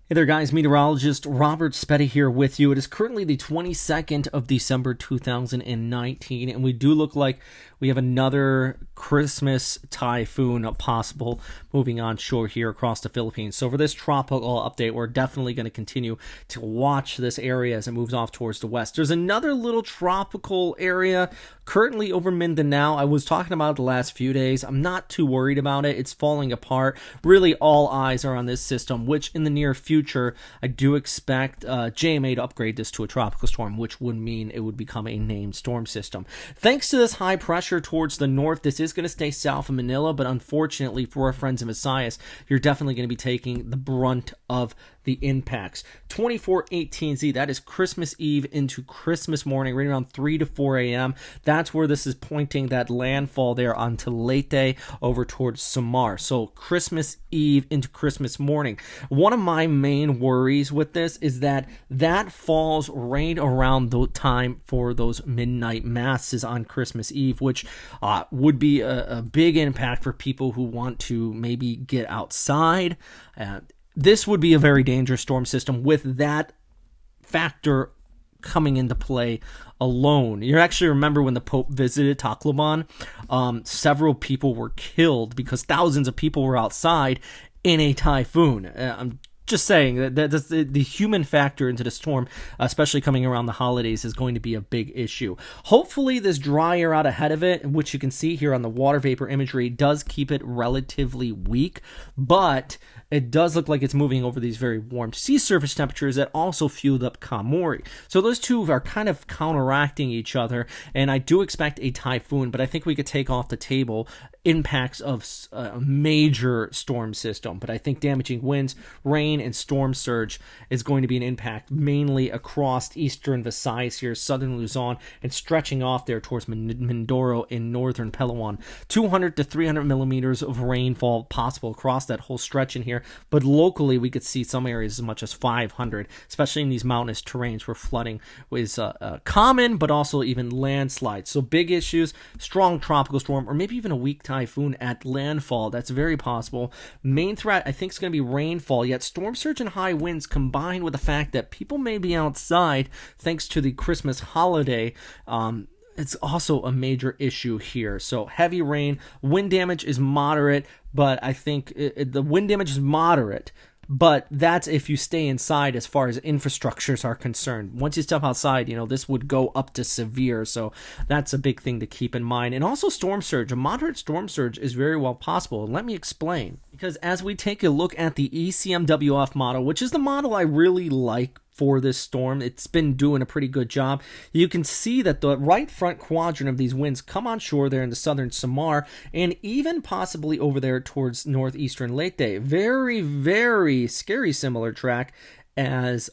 Hey there, guys. Meteorologist Robert Spetty here with you. It is currently the 22nd of December 2019, and we do look like we have another Christmas typhoon possible moving on shore here across the Philippines. So for this tropical update, we're definitely going to continue to watch this area as it moves off towards the west. There's another little tropical area currently over Mindanao. I was talking about it the last few days. I'm not too worried about it. It's falling apart. Really, all eyes are on this system, which in the near future, I do expect JMA to upgrade this to a tropical storm, which would mean it would become a named storm system. Thanks to this high pressure towards the north, this is going to stay south of Manila, but unfortunately for our friends in Visayas, you're definitely going to be taking the brunt of the impacts. 2418Z, that is Christmas Eve into Christmas morning, right around 3 to 4 a.m. That's where this is pointing that landfall there onto Leyte over towards Samar. So Christmas Eve into Christmas morning. One of my main worries with this is that falls right around the time for those midnight masses on Christmas Eve, which would be a big impact for people who want to maybe get outside. This would be a very dangerous storm system with that factor coming into play alone. You actually remember when the Pope visited Tacloban, several people were killed because thousands of people were outside in a typhoon. I'm just saying that the human factor into the storm, especially coming around the holidays, is going to be a big issue. Hopefully this dry air out ahead of it, which you can see here on the water vapor imagery, does keep it relatively weak, but it does look like it's moving over these very warm sea surface temperatures that also fueled up Kamori. So those two are kind of counteracting each other, and I do expect a typhoon, but I think we could take off the table impacts of a major storm system. But I think damaging winds, rain, and storm surge is going to be an impact mainly across eastern Visayas here, southern Luzon, and stretching off there towards Mindoro in northern Palawan. 200 to 300 millimeters of rainfall possible across that whole stretch in here, but locally we could see some areas as much as 500, especially in these mountainous terrains where flooding is common, but also even landslides. So big issues, strong tropical storm, or maybe even a weak typhoon at landfall. That's very possible. Main threat, I think, is going to be rainfall, yet storm surge and high winds combined with the fact that people may be outside thanks to the Christmas holiday. It's also a major issue here. So heavy rain, wind damage is moderate, but I think the wind damage is moderate, but that's if you stay inside as far as infrastructures are concerned. Once you step outside, this would go up to severe. So that's a big thing to keep in mind. And also storm surge. A moderate storm surge is very well possible. And let me explain. Because as we take a look at the ECMWF model, which is the model I really like for this storm, it's been doing a pretty good job. You can see that the right front quadrant of these winds come on shore there in the southern Samar and even possibly over there towards northeastern Leyte. Very, very scary similar track as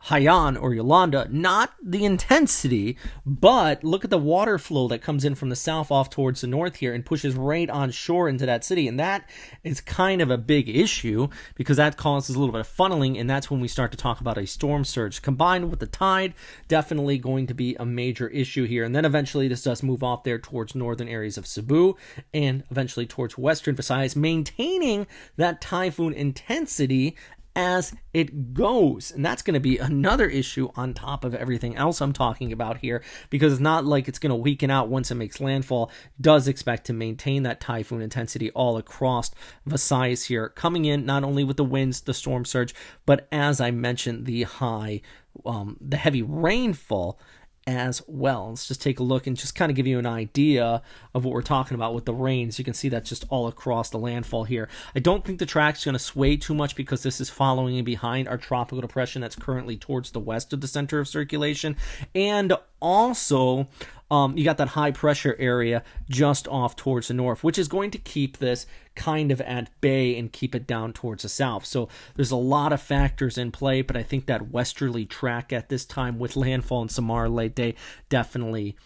Haiyan or Yolanda. Not the intensity, but look at the water flow that comes in from the south off towards the north here and pushes right on shore into that city. And that is kind of a big issue because that causes a little bit of funneling, and that's when we start to talk about a storm surge. Combined with the tide, definitely going to be a major issue here. And then eventually this does move off there towards northern areas of Cebu and eventually towards western Visayas, maintaining that typhoon intensity as it goes. And that's going to be another issue on top of everything else I'm talking about here, because it's not like it's going to weaken out once it makes landfall. Does expect to maintain that typhoon intensity all across Visayas here, coming in not only with the winds, the storm surge, but as I mentioned, the heavy rainfall as well. Let's just take a look and just kind of give you an idea of what we're talking about with the rains. You can see that's just all across the landfall here. I don't think the track's going to sway too much because this is following behind our tropical depression that's currently towards the west of the center of circulation. And also, you got that high pressure area just off towards the north, which is going to keep this kind of at bay and keep it down towards the south. So there's a lot of factors in play, but I think that westerly track at this time with landfall in Samar Leyte, definitely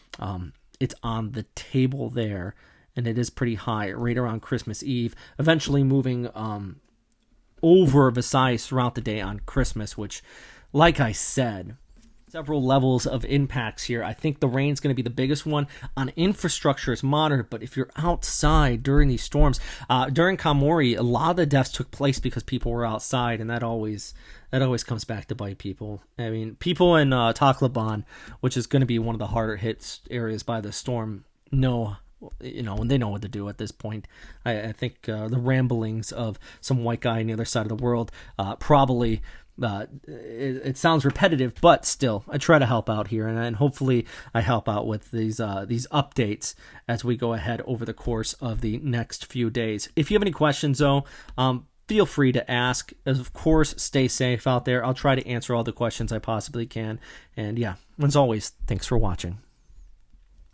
it's on the table there, and it is pretty high right around Christmas Eve, eventually moving over Visayas throughout the day on Christmas, which, like I said, several levels of impacts here. I think the rain's going to be the biggest one. On infrastructure is moderate, but if you're outside during these storms, during Kamori, a lot of the deaths took place because people were outside, and that always comes back to bite people. I mean, people in Tacloban, which is going to be one of the harder hit areas by the storm, know, and they know what to do at this point. I think the ramblings of some white guy on the other side of the world probably. It sounds repetitive, but still, I try to help out here, and hopefully I help out with these updates as we go ahead over the course of the next few days. If you have any questions, though, feel free to ask. Of course, stay safe out there. I'll try to answer all the questions I possibly can. And yeah, as always, thanks for watching.